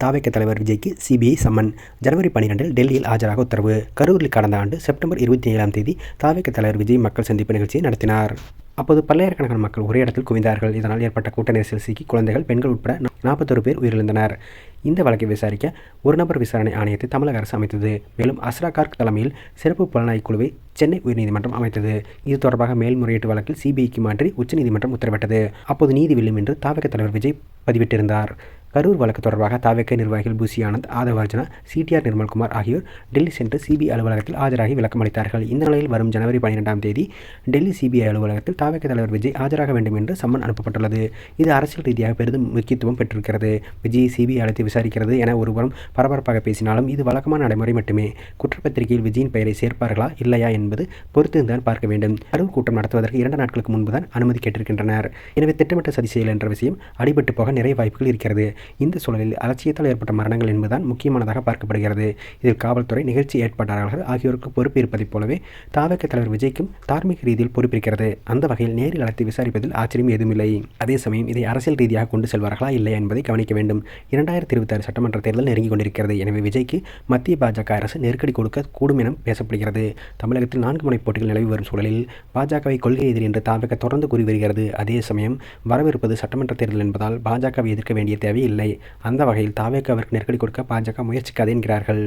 தாவேக தலைவர் விஜய்க்கு CBI summon. ஜனவரி 12 டெல்லியில் ஆஜராக உத்தரவு. கரூரில் கடந்த ஆண்டு செப்டம்பர் 27ஆம் தேதி தாவேக தலைவர் விஜய் மக்கள் சந்திப்பு நிகழ்ச்சியை நடத்தினார். அப்போது பல்லாயிரக்கணக்கான மக்கள் ஒரே இடத்தில் குவிந்தார்கள். இதனால் ஏற்பட்ட கூட்ட நெரிசல் சிக்கி குழந்தைகள், பெண்கள் உட்பட 41 பேர் உயிரிழந்தனர். இந்த வழக்கை விசாரிக்க ஒரு நபர் விசாரணை ஆணையத்தை தமிழக அரசு அமைத்தது. மேலும் அஸ்ரா கார்க் தலைமையில் சிறப்பு புலனாய்வு குழுவை சென்னை உயர்நீதிமன்றம் அமைத்தது. இது தொடர்பாக மேல்முறையீட்டு வழக்கில் சிபிஐக்கு மாற்றி உச்சநீதிமன்றம் உத்தரவிட்டது. அப்போது நீதி வெல்லும் என்று தாவேக தலைவர் விஜய் பதிவிட்டிருந்தார். கரூர் வழக்கு தொடர்பாக தாவேக நிர்வாகிகள் புசி ஆனந்த், ஆதவ் அர்ஜுனா, சிடிஆர் நிர்மல்குமார் ஆகியோர் டெல்லி சென்று சிபிஐ அலுவலகத்தில் ஆஜராகி விளக்கம் அளித்தார்கள். இந்த நிலையில் வரும் ஜனவரி 12ஆம் தேதி டெல்லி சிபிஐ அலுவலகத்தில் தாவேக தலைவர் விஜய் ஆஜராக வேண்டும் என்று சம்மன் அனுப்பப்பட்டுள்ளது. இது அரசியல் ரீதியாக பெரிதும் முக்கியத்துவம் பெற்றிருக்கிறது. விஜய் சிபிஐ அழைத்து விசாரிக்கிறது என ஒருபுறம் பரபரப்பாக பேசினாலும் இது வழக்கமான நடைமுறை மட்டுமே. குற்றப்பத்திரிகையில் விஜயின் பெயரை சேர்ப்பார்களா இல்லையா என்பது பொறுத்திருந்தான் பார்க்க வேண்டும். கரூர் கூட்டம் நடத்துவதற்கு 2 நாட்களுக்கு முன்புதான் அனுமதி கேட்டிருக்கின்றனர். எனவே திட்டமிட்ட சதி செயல் என்ற விஷயம் அடிபட்டு போக நிறைய வாய்ப்புகள் இருக்கிறது. இந்த சூழலில் அலட்சியத்தால் ஏற்பட்ட மரணங்கள் என்பதுதான் முக்கியமானதாக பார்க்கப்படுகிறது. இதில் காவல்துறை, நிகழ்ச்சி ஏற்பாட்டாளர்கள் ஆகியோருக்கு பொறுப்பு இருப்பதைப் போலவே தாவேக தலைவர் விஜய்க்கும் தார்மீக ரீதியில் பொறுப்பிருக்கிறது. அந்த வகையில் நேரில் அழைத்து விசாரிப்பதில் ஆச்சரியம் ஏதுமில்லை. அதே சமயம் இதை அரசியல் ரீதியாக கொண்டு செல்வார்களா இல்லையா என்பதை கவனிக்க வேண்டும். 2026 சட்டமன்ற தேர்தல் நெருங்கிக் கொண்டிருக்கிறது. எனவே விஜய்க்கு மத்திய பாஜக அரசு நெருக்கடி கொடுக்க கூடும் என பேசப்படுகிறது. தமிழகத்தில் 4 முனை போட்டிகள் நிலவி வரும் சூழலில் பாஜகவை கொள்கை எதிரி என்று தாவேக தொடர்ந்து கூறி வருகிறது. அதே சமயம் வரவிருப்பது சட்டமன்ற தேர்தல் என்பதால் பாஜகவை எதிர்க்க வேண்டிய தேவை இல்லை. அந்த வகையில் தாவேகாவிற்கு நெருக்கடி கொடுக்க பாஜக முயற்சிக்காது என்கிறார்கள்.